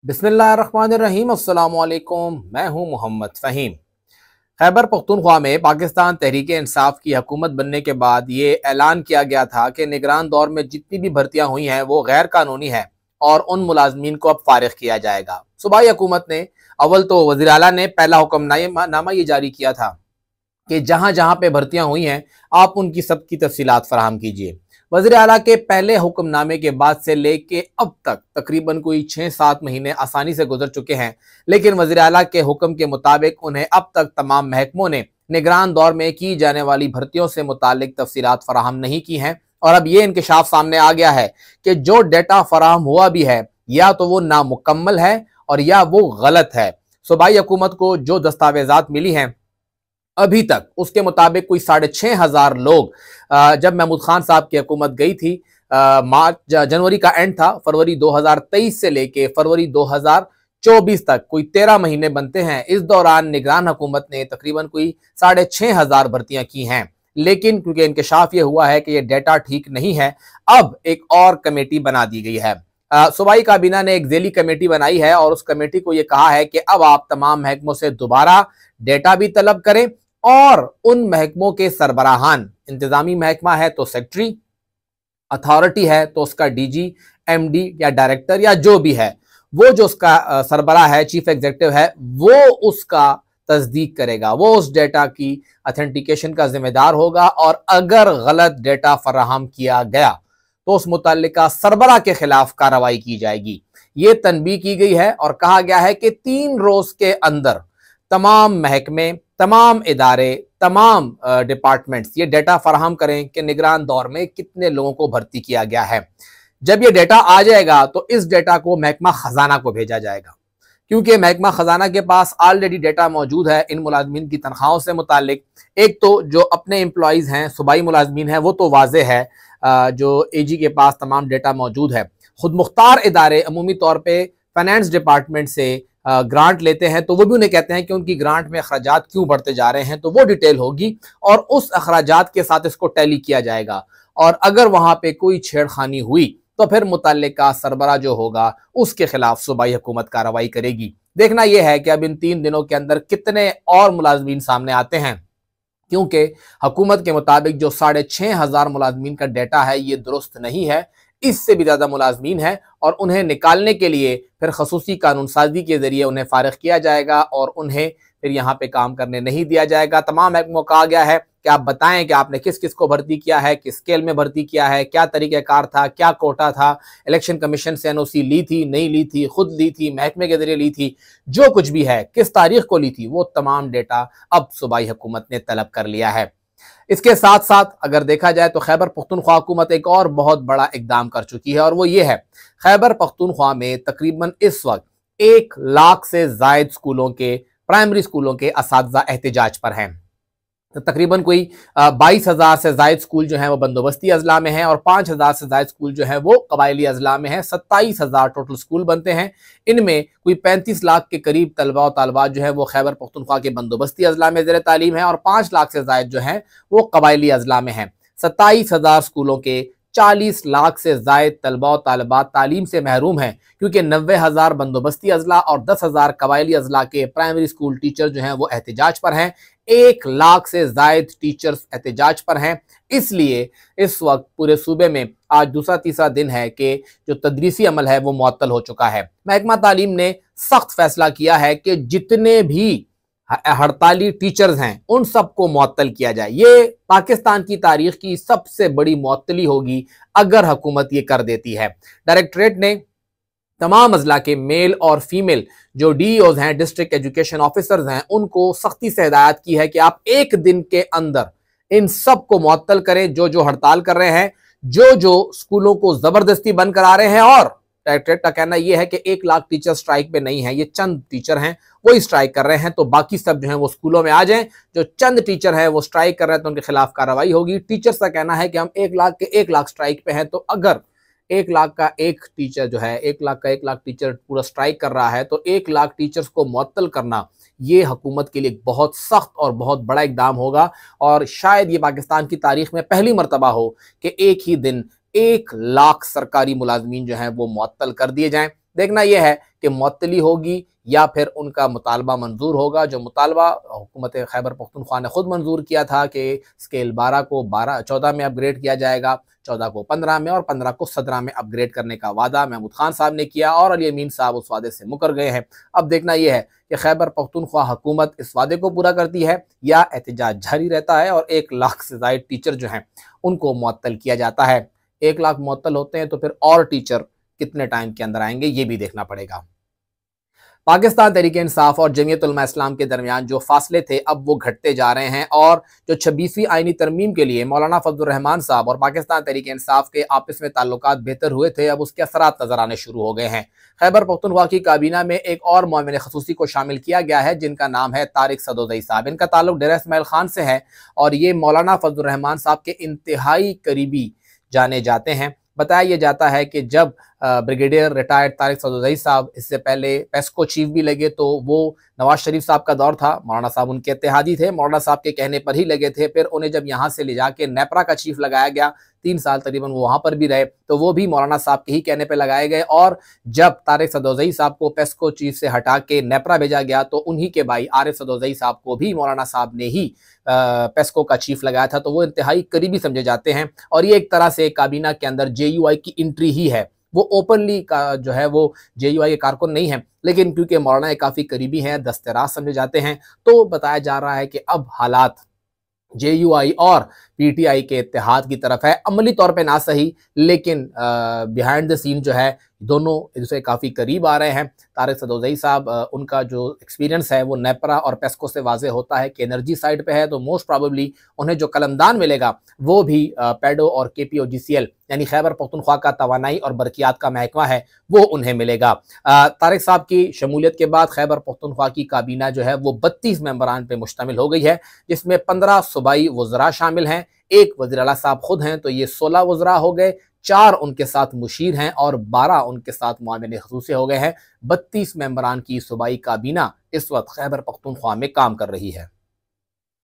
बिस्मिल्लाहिर्रहमानिर्रहीम। अस्सलामुअलैकुम। मैं हूं मोहम्मद फ़हीम। खैबर पख्तूनख्वा में पाकिस्तान तहरीक इंसाफ की हुकूमत बनने के बाद ये ऐलान किया गया था कि निगरान दौर में जितनी भी भर्तियां हुई हैं वो गैर कानूनी है और उन मुलाजमीन को अब फारिग किया जाएगा। सूबाई हुकूमत ने अव्वल तो वज़ीर आला ने पहला हुक्मनामा ये जारी किया था कि जहां जहां पे भर्तियां हुई हैं आप उनकी सबकी तफसीलात फराहम कीजिए। वज़ीर आला के पहले हुक्मनामे के बाद से लेके अब तक तकरीबन कोई 6-7 महीने आसानी से गुजर चुके हैं, लेकिन वज़ीर आला के हुक्म के मुताबिक उन्हें अब तक तमाम महकमों ने निगरान दौर में की जाने वाली भर्तियों से मुतालिक तफसीलात फराहम नहीं की हैं। और अब ये इंकशाफ सामने आ गया है कि जो डेटा फराहम हुआ भी है या तो वो नामुकम्मल है और या वो गलत है। सूबाई हुकूमत को जो दस्तावेजात मिली हैं अभी तक उसके मुताबिक कोई 6,500 लोग, जब महमूद खान साहब की हुकूमत गई थी, जनवरी का एंड था, फरवरी 2023 से लेके फरवरी 2024 तक कोई 13 महीने बनते हैं। इस दौरान निगरान हुकूमत ने तकरीबन कोई 6,500 भर्तियां की हैं, लेकिन क्योंकि इंकशाफ ये हुआ है कि ये डेटा ठीक नहीं है, अब एक और कमेटी बना दी गई है। सूबाई काबीना ने एक ज़ेली कमेटी बनाई है और उस कमेटी को यह कहा है कि अब आप तमाम महकमों से दोबारा डेटा भी तलब करें और उन महकमों के सरबराहान, इंतजामी महकमा है तो सेक्रेटरी, अथॉरिटी है तो उसका डीजी, एमडी या डायरेक्टर या जो भी है, वो जो उसका सरबराह है, चीफ एग्जीक्यूटिव है, वो उसका तस्दीक करेगा, वो उस डेटा की अथेंटिकेशन का जिम्मेदार होगा और अगर गलत डेटा फराहम किया गया तो उस मुतल्लिका सरबराह के खिलाफ कार्रवाई की जाएगी। ये तनबीह की गई है और कहा गया है कि 3 रोज के अंदर तमाम महकमे, तमाम इदारे, तमाम डिपार्टमेंट्स ये डेटा फराहम करें कि निगरान दौर में कितने लोगों को भर्ती किया गया है। जब ये डेटा आ जाएगा तो इस डेटा को महकमा खजाना को भेजा जाएगा, क्योंकि महकमा खजाना के पास ऑलरेडी डेटा मौजूद है इन मुलाजमीन की तनख्वाहों से मुतालिक। एक तो जो अपने एम्प्लॉयज़ हैं, सूबाई मुलाजमीन हैं, वो तो वाजे है, जो एजी के पास तमाम डेटा मौजूद है। खुद मुख्तार इदारे अमूमी तौर पर फाइनेंस डिपार्टमेंट से ग्रांट लेते हैं तो वो भी उन्हें कहते हैं कि उनकी ग्रांट में अखराजात क्यों बढ़ते जा रहे हैं, तो वो डिटेल होगी और उस अखराजात के साथ इसको टैली किया जाएगा। और अगर वहां पे कोई छेड़खानी हुई तो फिर मुतल्लिका सरबरा जो होगा उसके खिलाफ सूबाई हुकूमत कार्रवाई करेगी। देखना यह है कि अब इन 3 दिनों के अंदर कितने और मुलाजमीन सामने आते हैं, क्योंकि हुकूमत के मुताबिक जो 6,500 मुलाजमीन का डेटा है ये दुरुस्त नहीं है, इससे भी ज्यादा मुलाजमीन है और उन्हें निकालने के लिए फिर खसूसी कानून साजी के जरिए उन्हें फारिग किया जाएगा और उन्हें फिर यहाँ पे काम करने नहीं दिया जाएगा। तमाम महकमों को कहा गया है कि आप बताएं कि आपने किस किस को भर्ती किया है, किस स्केल में भर्ती किया है, क्या तरीक़ाकार था, क्या कोटा था, इलेक्शन कमीशन से एनओसी ली थी, नहीं ली थी, खुद ली थी, महकमे के जरिए ली थी, जो कुछ भी है, किस तारीख को ली थी, वो तमाम डेटा अब सूबाई हुकूमत ने तलब कर लिया है। इसके साथ साथ अगर देखा जाए तो खैबर पख्तूनख्वा हुकूमत एक और बहुत बड़ा इकदाम कर चुकी है और वो ये है, खैबर पख्तूनख्वा में तकरीबन इस वक्त 1 लाख से जायद स्कूलों के, प्राइमरी स्कूलों के असातिज़ा एहतिजाज पर हैं। तो तकरीबन कोई 22,000 से जायद स्कूल जो हैं वो बंदोबस्ती अजला में हैं और 5,000 से जायद स्कूल जो हैं वो कबायली अजला में हैं। 27,000 टोटल स्कूल बनते हैं। इनमें कोई 35 लाख के करीब तलबा और तालबात जो है वो खैबर पख्तूनख्वा के बंदोबस्ती अजला में ज़ेर तालीम है और 5 लाख से जायद जो हैं वो कबायली अजला में हैं। 27,000 स्कूलों के 40 लाख से जायद तलबा और तालबात तालीम से महरूम हैं, क्योंकि 90,000 बंदोबस्ती अजला और 10,000 कबायली अजला के प्राइमरी स्कूल टीचर जो हैं वो एहतिजाज पर हैं। 1 लाख से जायद टीचर्स एहतिजाज पर हैं। इसलिए इस वक्त पूरे सूबे में आज दूसरा तीसरा दिन है कि जो तदरीसी अमल है वो मुअत्तल हो चुका है। महकमा तालीम ने सख्त फैसला किया है कि जितने भी हड़ताली टीचर्स हैं उन सबको मुअत्तल किया जाए। ये पाकिस्तान की तारीख की सबसे बड़ी मुअत्तली होगी अगर हुकूमत ये कर देती है। डायरेक्टरेट ने तमाम अजला के मेल और फीमेल जो डीईओज हैं, डिस्ट्रिक्ट एजुकेशन ऑफिसर्स हैं, उनको सख्ती से हिदायत की है कि आप 1 दिन के अंदर इन सब को मुअत्तल करें जो जो हड़ताल कर रहे हैं, जो जो स्कूलों को जबरदस्ती बंद करा रहे हैं। और डायरेक्टरेट का कहना यह है कि 1 लाख टीचर स्ट्राइक पे नहीं है, ये चंद टीचर हैं वही स्ट्राइक कर रहे हैं, तो बाकी सब जो हैं वो स्कूलों में आ जाएं। जो चंद टीचर हैं वो स्ट्राइक कर रहे हैं तो उनके खिलाफ कार्रवाई होगी। टीचर्स का कहना है कि हम 1 लाख के 1 लाख स्ट्राइक पे हैं, तो अगर 1 लाख का एक टीचर जो है, 1 लाख का 1 लाख टीचर पूरा स्ट्राइक कर रहा है तो 1 लाख टीचर्स को मुअत्तल करना ये हुकूमत के लिए बहुत सख्त और बहुत बड़ा इकदाम होगा। और शायद ये पाकिस्तान की तारीख में पहली मरतबा हो कि एक ही दिन 1 लाख सरकारी मुलाजमीन जो हैं वो मुअत्तल कर दिए जाएं। देखना यह है कि मुअत्तली होगी या फिर उनका मुतालबा मंजूर होगा। जो मुतालबा हुकूमत खैबर पख्तूनख्वा ने खुद मंजूर किया था कि स्केल 12 को 14 में अपग्रेड किया जाएगा, 14 को 15 में और 15 को 17 में अपग्रेड करने का वादा महमूद खान साहब ने किया और अली अमीन साहब उस वादे से मुकर गए हैं। अब देखना यह है कि खैबर पख्तूनख्वा हुकूमत इस वादे को पूरा करती है या एहतजाज जारी रहता है और 1 लाख से ज़ायद टीचर जो हैं उनको मुअत्तल किया जाता है। 1 लाख मुअत्तल होते हैं तो फिर और टीचर कितने टाइम के अंदर आएंगे ये भी देखना पड़ेगा। पाकिस्तान तहरीक-ए-इंसाफ और जमीयत उलमा इस्लाम के दरमियान जो फासले थे अब वो घटते जा रहे हैं और जो 26वीं आईनी तरमीम के लिए मौलाना फजलुर रहमान साहब और पाकिस्तान तहरीक-ए-इंसाफ के आपस में ताल्लुकात बेहतर हुए थे, अब उसके असरात नजर आने शुरू हो गए हैं। खैबर पख्तूनख्वा की काबीना में एक और मोमिन खसूसी को शामिल किया गया है जिनका नाम है तारिक सदोज़ई साहब। इनका ताल्लुक डेरा इस्माइल खान से है और ये मौलाना फजलुर रहमान साहब के इंतहाई करीबी जाने जाते हैं। बताया यह जाता है कि जब ब्रिगेडियर रिटायर्ड तारिक सदोज़ई साहब इससे पहले पेस्को चीफ भी लगे तो वो नवाज शरीफ साहब का दौर था, मौलाना साहब उनके इत्तेहादी थे, मौलाना साहब के कहने पर ही लगे थे। फिर उन्हें जब यहाँ से ले जाके नेपरा का चीफ लगाया गया, 3 साल तकरीबन वो वहाँ पर भी रहे, तो वो भी मौलाना साहब के ही कहने पर लगाए गए। और जब तारिक सदोज़ई साहब को पेस्को चीफ से हटा के नेपरा भेजा गया तो उन्हीं के भाई आरिफ सदोज़ई साहब को भी मौलाना साहब ने ही पेस्को का चीफ लगाया था, तो वो इंतहाई करीबी समझे जाते हैं। और ये एक तरह से काबीना के अंदर JUI की एंट्री ही है। वो ओपनली का जो है वो JUI के कारकुन नहीं है, लेकिन क्योंकि मौलाना काफ़ी करीबी हैं, दस्तराज समझे जाते हैं, तो बताया जा रहा है कि अब हालात JUI और PTI के इत्तेहाद की तरफ है। अमली तौर पे ना सही, लेकिन बिहाइंड द सीन जो है दोनों एक दूसरे काफ़ी करीब आ रहे हैं। तारिक सदोज़ई साहब उनका जो एक्सपीरियंस है वो नेपरा और पेस्को से वाज़े होता है कि एनर्जी साइड पे है, तो मोस्ट प्रॉबेबली उन्हें जो कलमदान मिलेगा वो भी पेडो और KPOGCL यानी खैबर पख्तूनख्वा का तवानाई और बरकियात का महकमा है वो उन्हें मिलेगा। तारिक साहब की शमूलियत के बाद खैबर पख्तूनख्वा की काबीना जो है वो 32 मेंबरान पे मुश्तमिल हो गई है, जिसमें 15 सूबाई वज़रा शामिल हैं, 1 वज़ीर आला साहब खुद हैं, तो ये 16 वज़रा हो गए, 4 उनके साथ मुशीर हैं और 12 उनके साथ मुआविन खसूसी हो गए हैं। 32 मेंबरान की सूबाई काबीना इस वक्त खैबर पख्तूनख्वा में काम कर रही है।